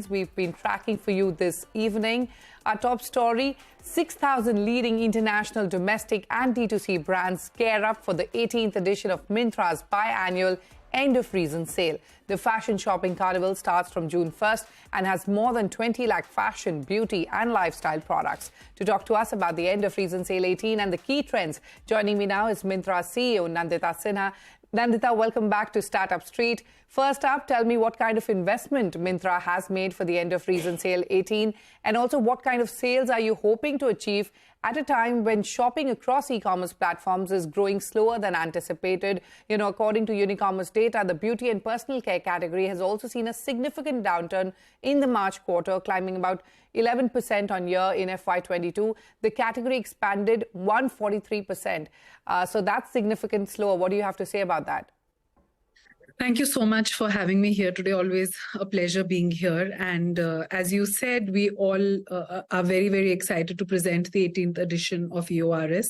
we've been tracking for you this evening. Our top story, 6,000 leading international, domestic and D2C brands gear up for the 18th edition of Myntra's biannual End of Reason sale. The fashion shopping carnival starts from June 1st and has more than 20 lakh fashion, beauty and lifestyle products. To talk to us about the End of Reason sale 18 and the key trends, joining me now is Myntra CEO Nandita Sinha. Nandita, welcome back to Startup Street. First up, tell me what kind of investment Myntra has made for the End of Reason Sale 18, and also what kind of sales are you hoping to achieve at a time when shopping across e-commerce platforms is growing slower than anticipated. You know, according to Unicommerce data, the beauty and personal care category has also seen a significant downturn in the March quarter, climbing about 11% on year in FY22. The category expanded 143%. So that's significant slower. What do you have to say about that? Thank you so much for having me here today. Always a pleasure being here. And as you said, we all are very, very excited to present the 18th edition of EORS.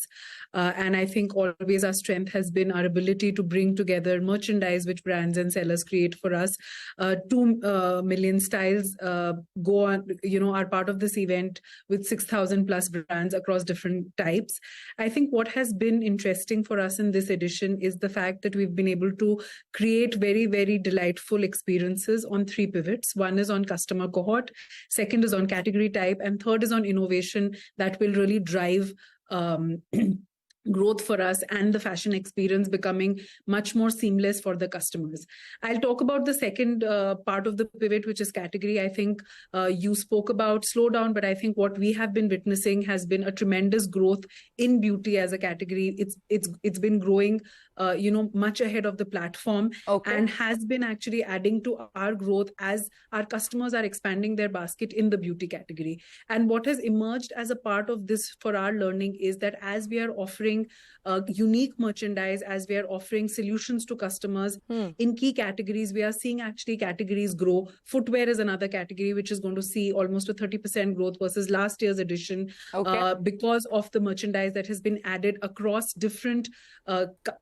And I think always our strength has been our ability to bring together merchandise which brands and sellers create for us. 2 million styles go on, are part of this event with 6,000 plus brands across different types. I think what has been interesting for us in this edition is the fact that we've been able to create very, very delightful experiences on 3 pivots. One is on customer cohort, second is on category type, and third is on innovation that will really drive growth for us and the fashion experience becoming much more seamless for the customers. I'll talk about the second part of the pivot, which is category. I think you spoke about slowdown, but I think what we have been witnessing has been a tremendous growth in beauty as a category. It's been growing much ahead of the platform, and has been actually adding to our growth as our customers are expanding their basket in the beauty category. And what has emerged as a part of this for our learning is that as we are offering unique merchandise, as we are offering solutions to customers in key categories, we are seeing actually categories grow. Footwear is another category which is going to see almost a 30% growth versus last year's edition because of the merchandise that has been added across different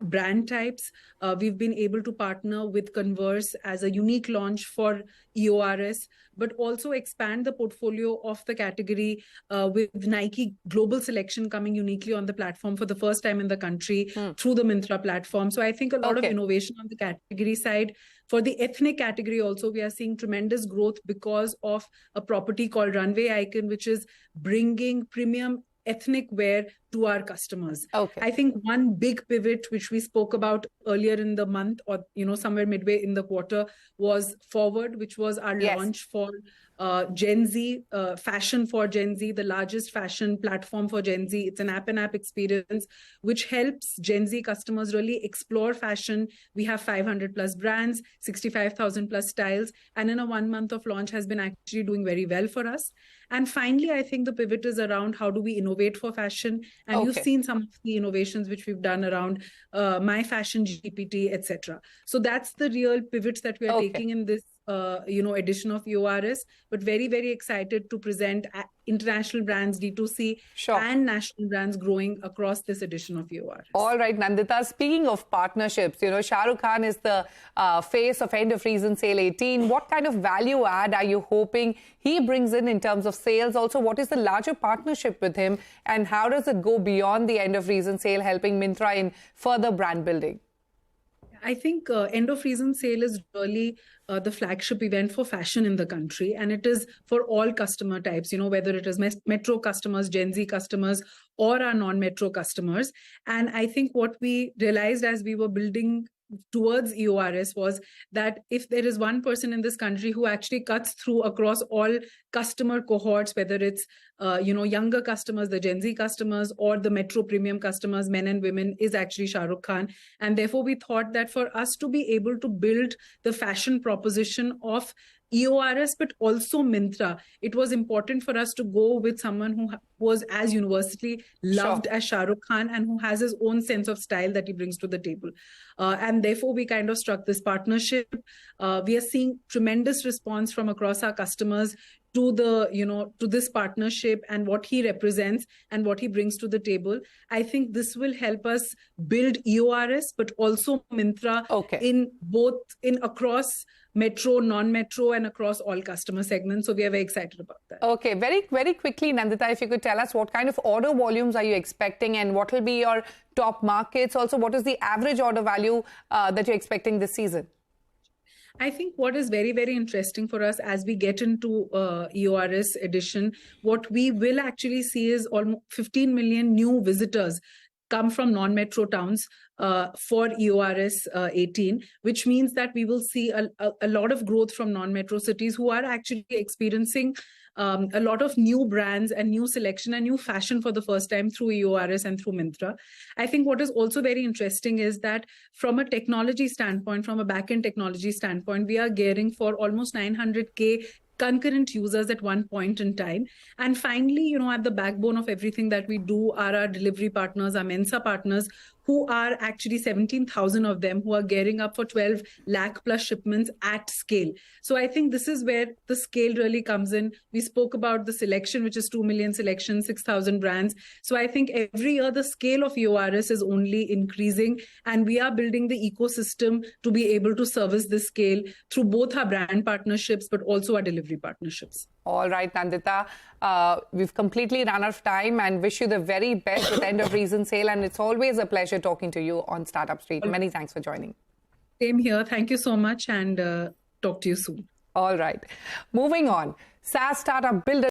brand types. We've been able to partner with Converse as a unique launch for EORS, but also expand the portfolio of the category with Nike Global Selection coming uniquely on the platform for the first time in the country through the Myntra platform. So I think a lot of innovation on the category side. For the ethnic category also, we are seeing tremendous growth because of a property called Runway Icon, which is bringing premium ethnic wear to our customers. I think one big pivot which we spoke about earlier in the month, or somewhere midway in the quarter, was Forward, which was our launch for Gen Z, Fashion for Gen Z, the largest fashion platform for Gen Z. It's an app-in-app experience which helps Gen Z customers really explore fashion. We have 500 plus brands, 65,000 plus styles, and in a 1 month of launch has been actually doing very well for us. And finally, I think the pivot is around how do we innovate for fashion. And you've seen some of the innovations which we've done around My Fashion GPT, etc. So that's the real pivots that we are taking in this edition of EORS, but very, very excited to present international brands, D2C, and national brands growing across this edition of EORS. All right, Nandita, speaking of partnerships, Shah Rukh Khan is the face of End of Reason Sale 18. What kind of value add are you hoping he brings in terms of sales? Also, what is the larger partnership with him, and how does it go beyond the End of Reason Sale, helping Myntra in further brand building? I think End of Reason Sale is really the flagship event for fashion in the country. And it is for all customer types, whether it is metro customers, Gen Z customers, or our non-metro customers. And I think what we realized as we were building towards EORS was that if there is one person in this country who actually cuts through across all customer cohorts, whether it's younger customers, the Gen Z customers, or the metro premium customers, men and women, is actually Shah Rukh Khan. And therefore we thought that for us to be able to build the fashion proposition of EORS, but also Myntra, it was important for us to go with someone who was as universally loved as Shah Rukh Khan and who has his own sense of style that he brings to the table. And therefore, we kind of struck this partnership. We are seeing tremendous response from across our customers to to this partnership and what he represents and what he brings to the table. I think this will help us build EORS, but also Myntra in across metro, non-metro, and across all customer segments. So we are very excited about that. Okay, very, very quickly, Nandita, if you could tell us what kind of order volumes are you expecting and what will be your top markets? Also, what is the average order value that you're expecting this season? I think what is very, very interesting for us as we get into EORS edition, what we will actually see is almost 15 million new visitors come from non-metro towns for EORS 18, which means that we will see a lot of growth from non-metro cities who are actually experiencing a lot of new brands and new selection and new fashion for the first time through EORS and through Myntra. I think what is also very interesting is that from a technology standpoint, from a back-end technology standpoint, we are gearing for almost 900K concurrent users at one point in time. And finally, at the backbone of everything that we do are our delivery partners, our Mensa partners, who are actually 17,000 of them who are gearing up for 12 lakh plus shipments at scale. So I think this is where the scale really comes in. We spoke about the selection, which is 2 million selections, 6,000 brands. So I think every year the scale of EORS is only increasing, and we are building the ecosystem to be able to service this scale through both our brand partnerships, but also our delivery partnerships. All right, Nandita, we've completely run out of time and wish you the very best with end of season sale. And it's always a pleasure talking to you on Startup Street. Many thanks for joining. Same here. Thank you so much, and talk to you soon. All right. Moving on. SaaS startup builder